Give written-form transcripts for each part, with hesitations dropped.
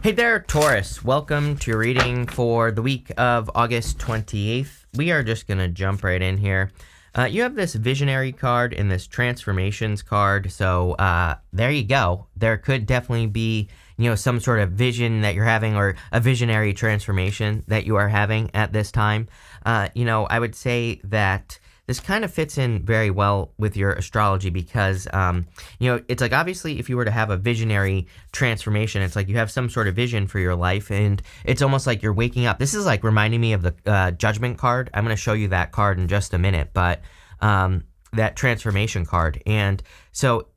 Hey there, Taurus. Welcome to your reading for the week of August 28th. We are just going to jump right in here. You have this visionary card and this transformations card. So there you go. There could definitely be, some sort of vision that you're having or a visionary transformation that you are having at this time. I would say that this kind of fits in very well with your astrology because, it's like obviously if you were to have a visionary transformation, it's like you have some sort of vision for your life and it's almost like you're waking up. This is like reminding me of the Judgment card. I'm going to show you that card in just a minute, but that transformation card. And so,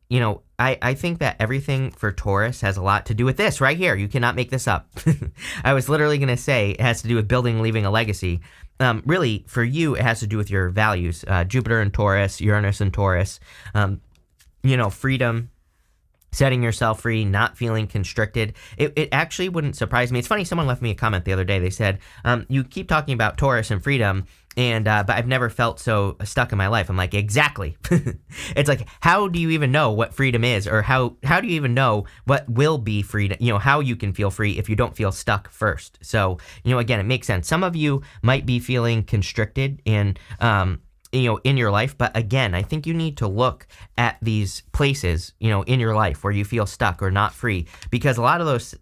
I think that everything for Taurus has a lot to do with this right here. You cannot make this up. I was literally going to say it has to do with building, leaving a legacy. Really, for you, it has to do with your values. Jupiter in Taurus, Uranus in Taurus, freedom, setting yourself free, not feeling constricted. It actually wouldn't surprise me. It's funny, someone left me a comment the other day. They said, you keep talking about Taurus and freedom, but I've never felt so stuck in my life. I'm like, exactly. It's like, how do you even know what freedom is? Or how do you even know what will be freedom? How you can feel free if you don't feel stuck first. So, again, it makes sense. Some of you might be feeling constricted and, in your life. But again, I think you need to look at these places, in your life where you feel stuck or not free, because a lot of those,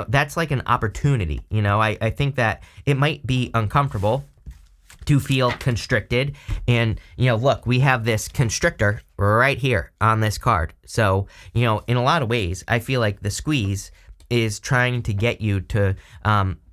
that's like an opportunity. I think that it might be uncomfortable to feel constricted. And, look, we have this constrictor right here on this card. So, in a lot of ways, I feel like the squeeze is trying to get you to,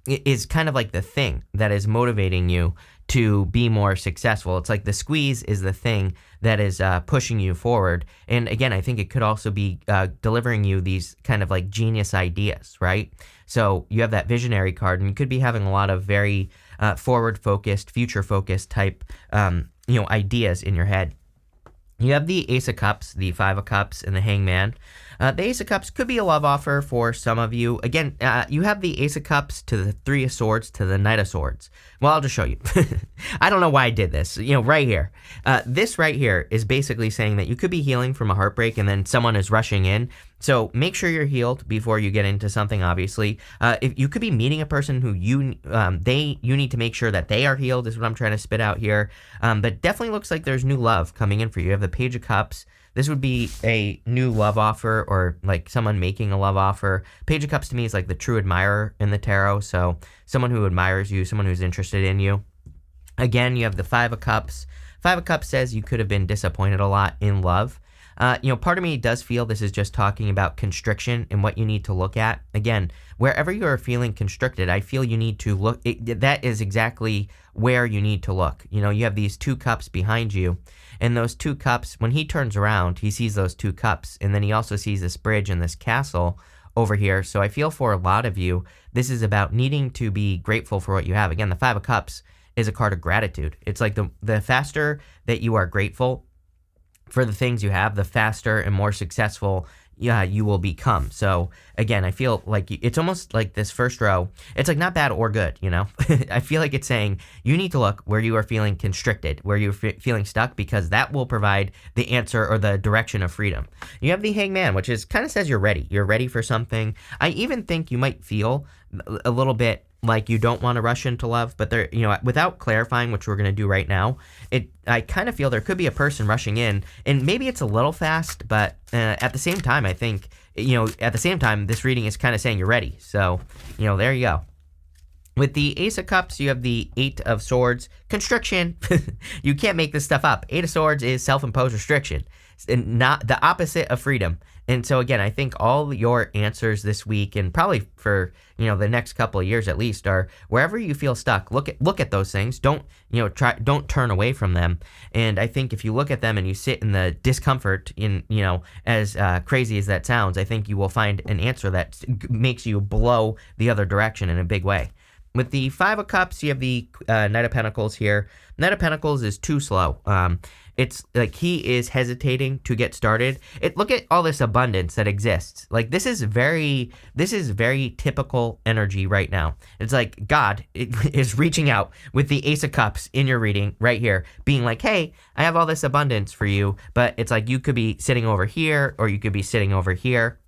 is kind of like the thing that is motivating you to be more successful. It's like the squeeze is the thing that is pushing you forward. And again, I think it could also be delivering you these kind of like genius ideas, right? So you have that visionary card, and you could be having a lot of very forward-focused, future-focused type, ideas in your head. You have the Ace of Cups, the Five of Cups, and the Hangman. The Ace of Cups could be a love offer for some of you. Again, you have the Ace of Cups to the Three of Swords to the Knight of Swords. Well, I'll just show you. I don't know why I did this. Right here. This right here is basically saying that you could be healing from a heartbreak and then someone is rushing in. So make sure you're healed before you get into something, obviously. If you could be meeting a person who you need to make sure that they are healed is what I'm trying to spit out here. But definitely looks like there's new love coming in for you. You have the Page of Cups. This would be a new love offer or like someone making a love offer. Page of Cups to me is like the true admirer in the tarot. So someone who admires you, someone who's interested in you. Again, you have the Five of Cups. Five of Cups says you could have been disappointed a lot in love. Part of me does feel this is just talking about constriction and what you need to look at. Again, wherever you are feeling constricted, I feel you need to look. That is exactly where you need to look. You have these two cups behind you, and those two cups, when he turns around, he sees those two cups, and then he also sees this bridge and this castle over here. So I feel for a lot of you, this is about needing to be grateful for what you have. Again, the Five of Cups is a card of gratitude. It's like the faster that you are grateful for the things you have, the faster and more successful you will become. So again, I feel like it's almost like this first row, it's like not bad or good, I feel like it's saying you need to look where you are feeling constricted, where you're feeling stuck, because that will provide the answer or the direction of freedom. You have the Hangman, which is kind of says you're ready for something. I even think you might feel a little bit like you don't want to rush into love, but there, without clarifying, which we're going to do right now, I kind of feel there could be a person rushing in, and maybe it's a little fast, but at the same time, I think, this reading is kind of saying you're ready. So, there you go. With the Ace of Cups, you have the Eight of Swords. Constriction. You can't make this stuff up. Eight of Swords is self-imposed restriction, and not the opposite of freedom. And so again, I think all your answers this week, and probably for the next couple of years at least, are wherever you feel stuck. Look at those things. Don't don't turn away from them. And I think if you look at them and you sit in the discomfort, as crazy as that sounds, I think you will find an answer that makes you blow the other direction in a big way. With the Five of Cups, you have the Knight of Pentacles here. Knight of Pentacles is too slow. It's like he is hesitating to get started. Look at all this abundance that exists. Like this is very typical energy right now. It's like God is reaching out with the Ace of Cups in your reading right here, being like, hey, I have all this abundance for you, but it's like you could be sitting over here or you could be sitting over here.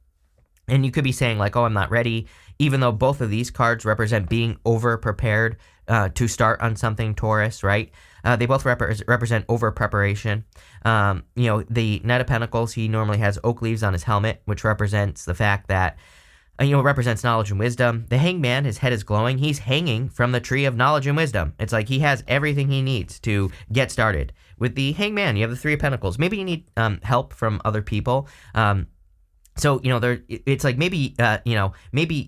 And you could be saying like, oh, I'm not ready, even though both of these cards represent being over prepared to start on something, Taurus, right? They both represent over preparation. The Knight of Pentacles, he normally has oak leaves on his helmet, which represents the fact that, represents knowledge and wisdom. The Hangman, his head is glowing. He's hanging from the tree of knowledge and wisdom. It's like he has everything he needs to get started. With the Hangman, you have the Three of Pentacles. Maybe you need help from other people. So, it's like maybe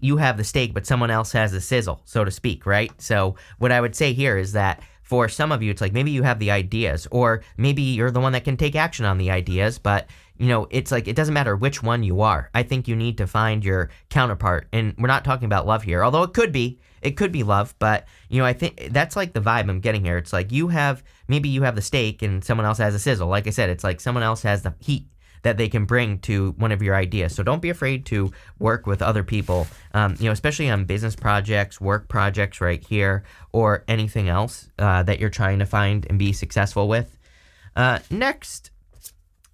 you have the steak, but someone else has the sizzle, so to speak, right? So what I would say here is that for some of you, it's like maybe you have the ideas, or maybe you're the one that can take action on the ideas, but, it's like it doesn't matter which one you are. I think you need to find your counterpart, and we're not talking about love here, although it could be love, but, I think that's like the vibe I'm getting here. It's like maybe you have the steak and someone else has a sizzle. Like I said, it's like someone else has the heat that they can bring to one of your ideas. So don't be afraid to work with other people, especially on business projects, work projects right here, or anything else that you're trying to find and be successful with. Next,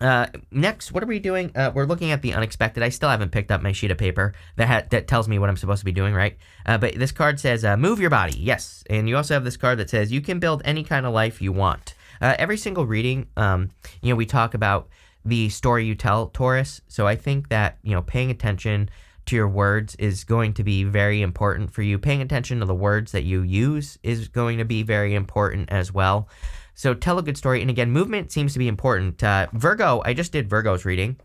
what are we doing? We're looking at the unexpected. I still haven't picked up my sheet of paper that tells me what I'm supposed to be doing, right? But this card says, move your body. Yes. And you also have this card that says, you can build any kind of life you want. Every single reading, we talk about the story you tell, Taurus. So I think that, paying attention to your words is going to be very important for you. Paying attention to the words that you use is going to be very important as well. So tell a good story. And again, movement seems to be important. Virgo, I just did Virgo's reading,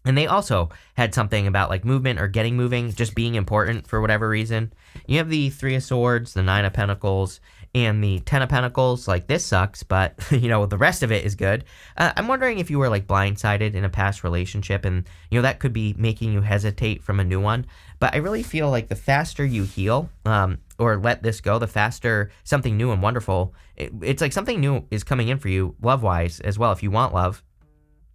and they also had something about like movement or getting moving, just being important for whatever reason. You have the Three of Swords, the Nine of Pentacles, and the Ten of Pentacles. Like, this sucks, but, the rest of it is good. I'm wondering if you were, like, blindsided in a past relationship, and, that could be making you hesitate from a new one. But I really feel like the faster you heal, or let this go, the faster something new and wonderful, it's like something new is coming in for you, love-wise, as well, if you want love.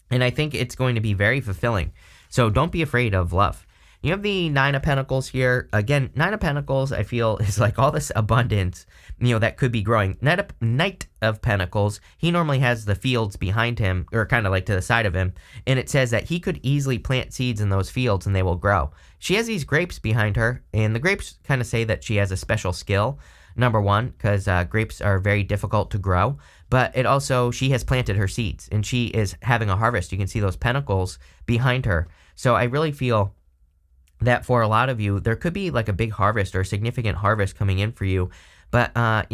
And I think it's going to be very fulfilling. So don't be afraid of love. You have the Nine of Pentacles here. Again, Nine of Pentacles, I feel, is like all this abundance, that could be growing. Knight of Pentacles, he normally has the fields behind him, or kind of like to the side of him, and it says that he could easily plant seeds in those fields and they will grow. She has these grapes behind her, and the grapes kind of say that she has a special skill, number one, because grapes are very difficult to grow, but it also, she has planted her seeds, and she is having a harvest. You can see those pentacles behind her. So I really feel that for a lot of you, there could be like a big harvest or a significant harvest coming in for you. But, I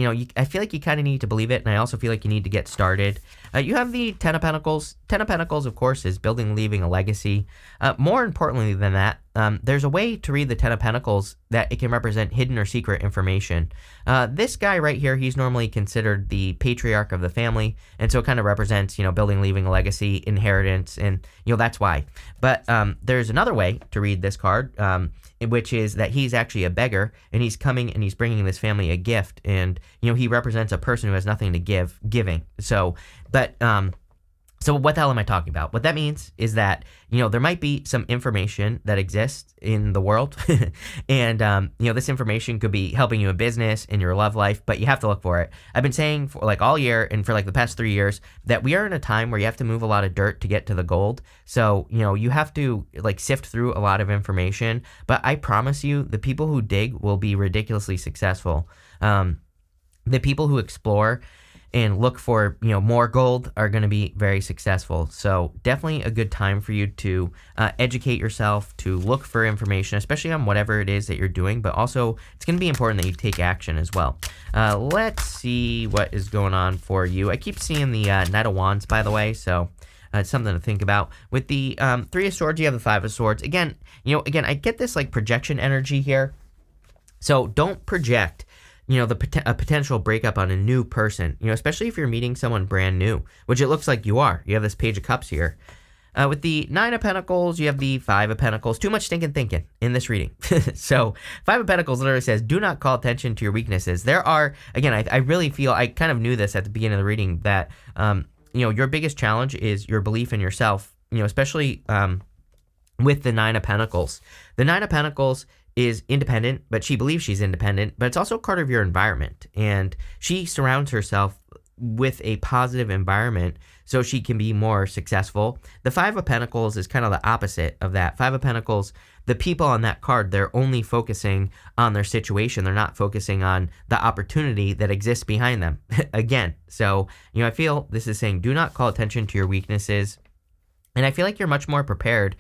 feel like you kind of need to believe it, and I also feel like you need to get started. You have the Ten of Pentacles. Ten of Pentacles, of course, is building, leaving a legacy. More importantly than that, there's a way to read the Ten of Pentacles that it can represent hidden or secret information. This guy right here, he's normally considered the patriarch of the family, and so it kind of represents, building, leaving a legacy, inheritance, and, that's why. But there's another way to read this card, which is that he's actually a beggar, and he's coming and he's bringing this family a gift, and, he represents a person who has nothing to giving. So what the hell am I talking about? What that means is that, there might be some information that exists in the world, and, this information could be helping you in business, in your love life, but you have to look for it. I've been saying for like all year and for like the past 3 years that we are in a time where you have to move a lot of dirt to get to the gold. So, you have to like sift through a lot of information, but I promise you the people who dig will be ridiculously successful. The people who explore and look for, more gold are going to be very successful. So definitely a good time for you to educate yourself, to look for information, especially on whatever it is that you're doing. But also, it's going to be important that you take action as well. Let's see what is going on for you. I keep seeing the Knight of Wands, by the way, so it's something to think about. With the Three of Swords, you have the Five of Swords. Again, I get this like projection energy here. So don't project a potential breakup on a new person, especially if you're meeting someone brand new, which it looks like you are. You have this Page of Cups here. With the Nine of Pentacles, you have the Five of Pentacles. Too much stinking thinking in this reading. So Five of Pentacles literally says, do not call attention to your weaknesses. There are, again, I really feel, I kind of knew this at the beginning of the reading, that, your biggest challenge is your belief in yourself, especially with the Nine of Pentacles. The Nine of Pentacles is independent, but she believes she's independent, but it's also part of your environment. And she surrounds herself with a positive environment so she can be more successful. The Five of Pentacles is kind of the opposite of that. Five of Pentacles the people on that card, they're only focusing on their situation. They're not focusing on the opportunity that exists behind them. Again, so, I feel this is saying do not call attention to your weaknesses. And I feel like you're much more prepared,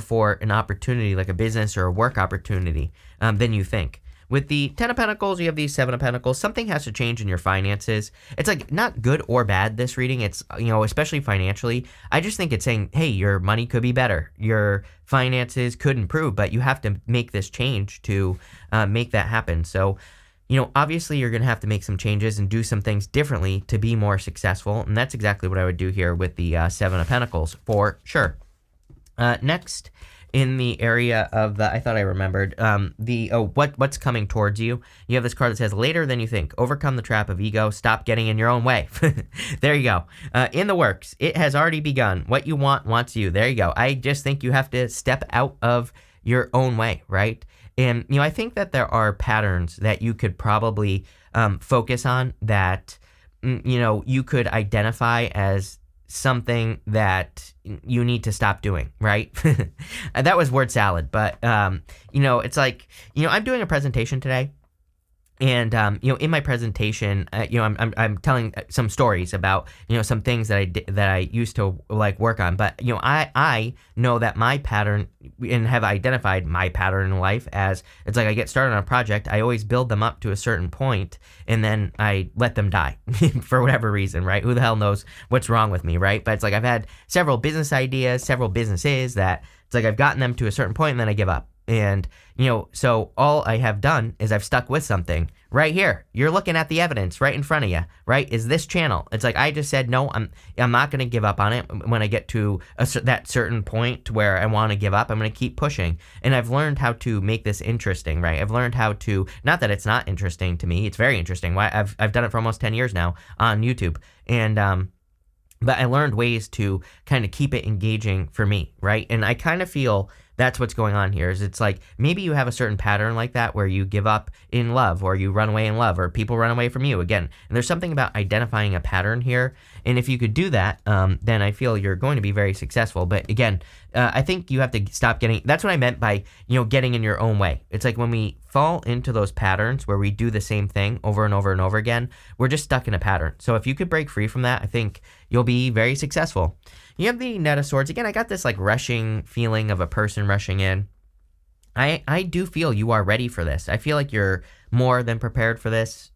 for an opportunity like a business or a work opportunity than you think. With the 10 of Pentacles, you have the 7 of Pentacles. Something has to change in your finances. It's like not good or bad, this reading. It's, especially financially. I just think it's saying, hey, your money could be better. Your finances could improve, but you have to make this change to make that happen. So, obviously you're going to have to make some changes and do some things differently to be more successful. And that's exactly what I would do here with the 7 of Pentacles for sure. Next, in the area of the, I thought I remembered, what's coming towards you. You have this card that says, later than you think, overcome the trap of ego, stop getting in your own way. There you go. In the works. It has already begun. What you want wants you. There you go. I just think you have to step out of your own way, right? And, I think that there are patterns that you could probably focus on that, you could identify as something that you need to stop doing, right? That was word salad, but it's like, I'm doing a presentation today, and in my presentation, I'm telling some stories about some things that I used to like work on, but I know that my pattern, and have identified my pattern in life as, it's like I get started on a project, I always build them up to a certain point, and then I let them die for whatever reason, right? Who the hell knows what's wrong with me, right? But it's like I've had several business ideas, several businesses that it's like I've gotten them to a certain point and then I give up. And, so all I have done is I've stuck with something right here. You're looking at the evidence right in front of you, right? Is this channel. It's like, I just said, no, I'm not going to give up on it. When I get to that certain point where I want to give up, I'm going to keep pushing. And I've learned how to make this interesting, right? I've learned how to, not that it's not interesting to me. It's very interesting. I've done it for almost 10 years now on YouTube. And, but I learned ways to kind of keep it engaging for me, right? And I kind of feel that's what's going on here. Is it's like maybe you have a certain pattern like that where you give up in love, or you run away in love, or people run away from you again. And there's something about identifying a pattern here. And if you could do that, then I feel you're going to be very successful. But again, I think you have to stop getting, that's what I meant by, getting in your own way. It's like when we fall into those patterns where we do the same thing over and over and over again, we're just stuck in a pattern. So if you could break free from that, I think you'll be very successful. You have the Knight of Swords. Again, I got this like rushing feeling of a person rushing in. I do feel you are ready for this. I feel like you're more than prepared for this.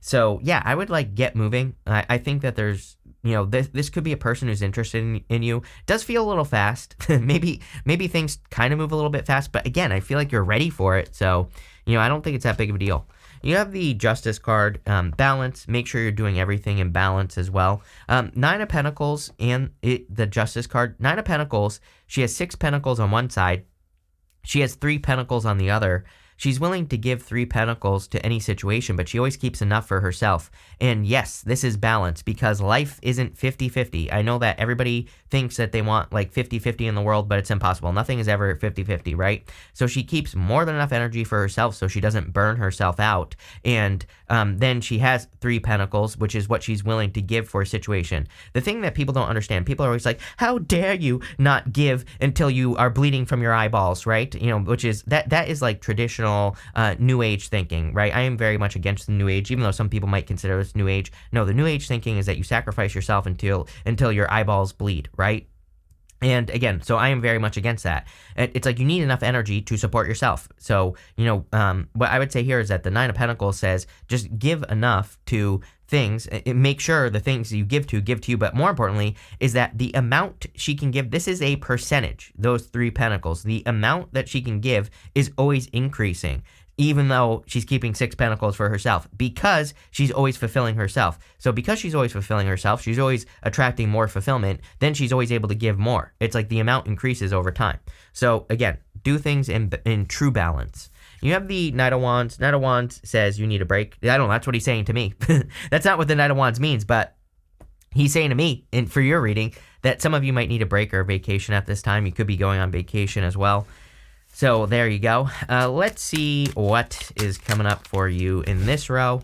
So yeah, I would like get moving. I think that there's, this could be a person who's interested in you. It does feel a little fast. maybe things kind of move a little bit fast, but again, I feel like you're ready for it. So, I don't think it's that big of a deal. You have the Justice card, balance. Make sure you're doing everything in balance as well. 9 of Pentacles and the Justice card. 9 of Pentacles, she has 6 Pentacles on one side. She has 3 Pentacles on the other. She's willing to give 3 Pentacles to any situation, but she always keeps enough for herself. And yes, this is balance because life isn't 50-50. I know that everybody thinks that they want like 50-50 in the world, but it's impossible. Nothing is ever 50-50, right? So she keeps more than enough energy for herself so she doesn't burn herself out. And then she has 3 Pentacles, which is what she's willing to give for a situation. The thing that people don't understand, people are always like, how dare you not give until you are bleeding from your eyeballs, right? Which is, that is like traditional New Age thinking, right? I am very much against the New Age, even though some people might consider this New Age. No, the New Age thinking is that you sacrifice yourself until your eyeballs bleed, right? And again, so I am very much against that. It's like you need enough energy to support yourself. So, what I would say here is that the 9 of Pentacles says just give enough to things, make sure the things you give to you, but more importantly is that the amount she can give, this is a percentage, those 3 Pentacles, the amount that she can give is always increasing, even though she's keeping 6 Pentacles for herself, because she's always fulfilling herself. So because she's always fulfilling herself, she's always attracting more fulfillment, then she's always able to give more. It's like the amount increases over time. So again, do things in true balance. You have the Knight of Wands. Knight of Wands says you need a break. I don't know, that's what he's saying to me. That's not what the Knight of Wands means, but he's saying to me, and for your reading, that some of you might need a break or a vacation at this time. You could be going on vacation as well. So there you go. Let's see what is coming up for you in this row.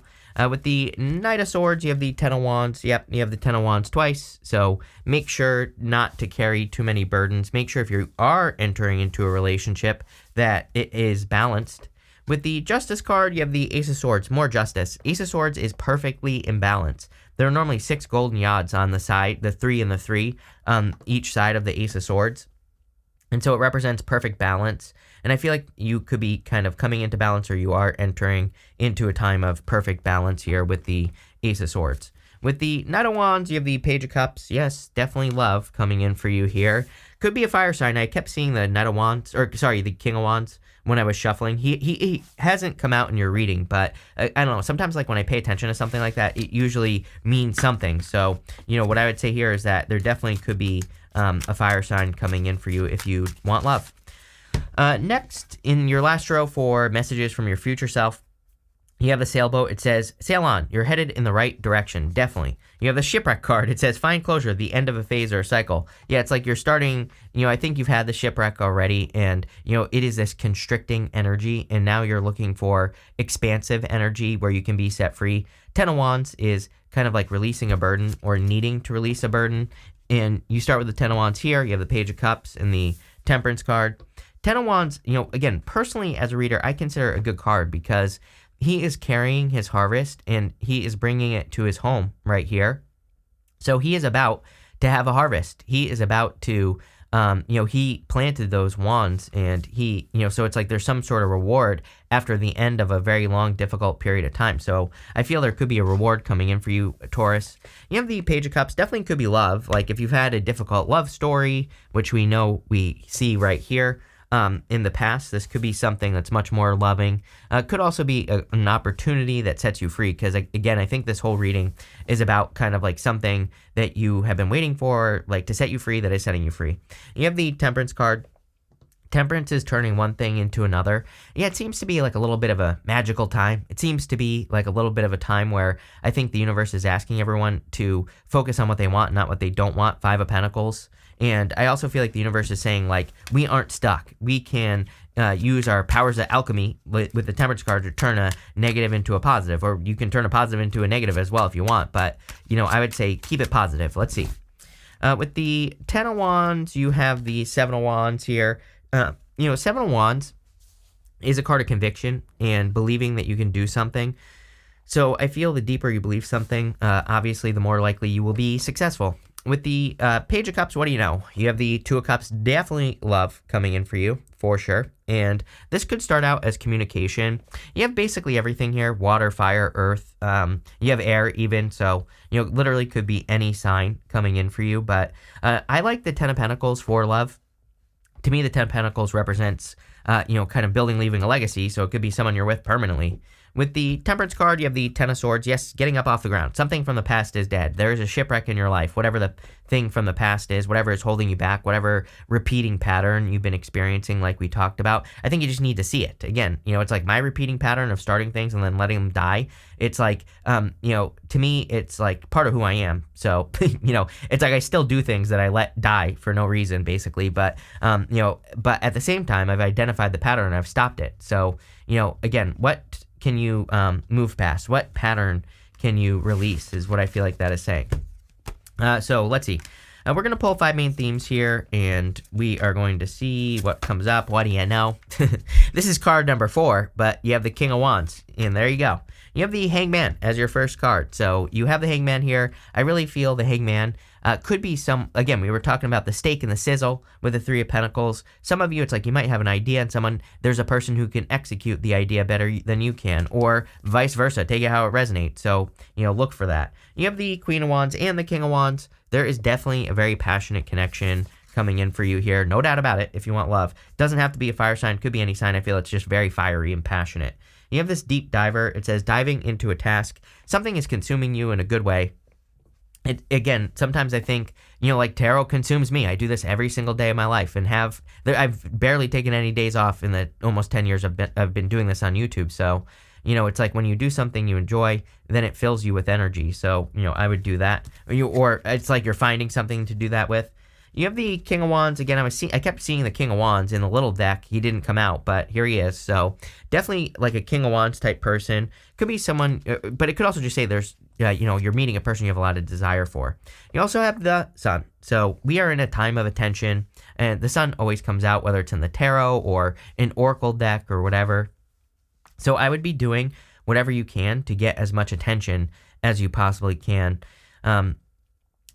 With the Knight of Swords, you have the Ten of Wands. Yep, you have the Ten of Wands twice. So make sure not to carry too many burdens. Make sure if you are entering into a relationship that it is balanced. With the Justice card, you have the Ace of Swords, more justice. Ace of Swords is perfectly in balance. There are normally 6 golden yods on the side, the 3 and the 3, each side of the Ace of Swords. And so it represents perfect balance. And I feel like you could be kind of coming into balance, or you are entering into a time of perfect balance here with the Ace of Swords. With the Knight of Wands, you have the Page of Cups. Yes, definitely love coming in for you here. Could be a fire sign. I kept seeing the Knight of Wands, or sorry, the King of Wands when I was shuffling. He hasn't come out in your reading, but I don't know. Sometimes like when I pay attention to something like that, it usually means something. So, what I would say here is that there definitely could be a fire sign coming in for you if you want love. Next, in your last row for messages from your future self, you have the sailboat. It says, sail on. You're headed in the right direction. Definitely. You have the shipwreck card. It says, find closure, the end of a phase or a cycle. Yeah, it's like you're starting, I think you've had the shipwreck already, and, it is this constricting energy, and now you're looking for expansive energy where you can be set free. Ten of Wands is kind of like releasing a burden or needing to release a burden, and you start with the Ten of Wands here. You have the Page of Cups and the Temperance card. Ten of Wands, again, personally as a reader, I consider a good card because he is carrying his harvest and he is bringing it to his home right here. So he is about to have a harvest. He is about to, he planted those wands, and he, so it's like there's some sort of reward after the end of a very long, difficult period of time. So I feel there could be a reward coming in for you, Taurus. You have the Page of Cups. Definitely could be love. Like if you've had a difficult love story, which we see right here, in the past, this could be something that's much more loving. Could also be an opportunity that sets you free, because again, I think this whole reading is about kind of like something that you have been waiting for, like to set you free, that is setting you free. You have the Temperance card. Temperance is turning one thing into another. Yeah, it seems to be like a little bit of a magical time. It seems to be like a little bit of a time where I think the universe is asking everyone to focus on what they want, not what they don't want. 5 of Pentacles. And I also feel like the universe is saying, like, we aren't stuck. We can use our powers of alchemy with the Temperance card to turn a negative into a positive. Or you can turn a positive into a negative as well if you want. But, I would say keep it positive. Let's see. With the Ten of Wands, you have the Seven of Wands here. Seven of Wands is a card of conviction and believing that you can do something. So I feel the deeper you believe something, obviously the more likely you will be successful. With the Page of Cups, what do you know? You have the Two of Cups, definitely love coming in for you, for sure. And this could start out as communication. You have basically everything here: water, fire, earth. You have air even, so, literally could be any sign coming in for you. But I like the Ten of Pentacles for love. To me, the Ten of Pentacles represents, kind of building, leaving a legacy, so it could be someone you're with permanently. With the Temperance card, you have the Ten of Swords. Yes, getting up off the ground. Something from the past is dead. There is a shipwreck in your life. Whatever the thing from the past is, whatever is holding you back, whatever repeating pattern you've been experiencing like we talked about, I think you just need to see it. Again, it's like my repeating pattern of starting things and then letting them die. It's like, to me, it's like part of who I am. So, it's like I still do things that I let die for no reason, basically. But, but at the same time, I've identified the pattern and I've stopped it. So, again, what can you move past? What pattern can you release is what I feel like that is saying. So let's see. We're going to pull 5 main themes here, and we are going to see what comes up. What do you know? This is card number 4, but you have the King of Wands, and there you go. You have the Hangman as your first card. So you have the Hangman here. I really feel the Hangman could be again, we were talking about the stake and the sizzle with the Three of Pentacles. Some of you, it's like you might have an idea and there's a person who can execute the idea better than you can, or vice versa. Take it how it resonates. So, look for that. You have the Queen of Wands and the King of Wands. There is definitely a very passionate connection coming in for you here. No doubt about it if you want love. Doesn't have to be a fire sign. Could be any sign. I feel it's just very fiery and passionate. You have this deep diver. It says diving into a task. Something is consuming you in a good way. Again, sometimes I think, like tarot consumes me. I do this every single day of my life, and I've barely taken any days off in the almost 10 years I've been doing this on YouTube. So, it's like when you do something you enjoy, then it fills you with energy. So, I would do that. Or it's like you're finding something to do that with. You have the King of Wands. Again, I kept seeing the King of Wands in the little deck. He didn't come out, but here he is. So definitely like a King of Wands type person. Could be someone, but it could also just say there's, you're meeting a person you have a lot of desire for. You also have the Sun. So we are in a time of attention, and the Sun always comes out, whether it's in the tarot or an oracle deck or whatever. So I would be doing whatever you can to get as much attention as you possibly can.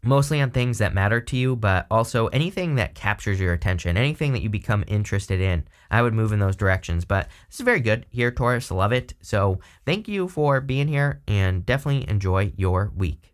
Mostly on things that matter to you, but also anything that captures your attention, anything that you become interested in, I would move in those directions. But this is very good here, Taurus. Love it. So thank you for being here, and definitely enjoy your week.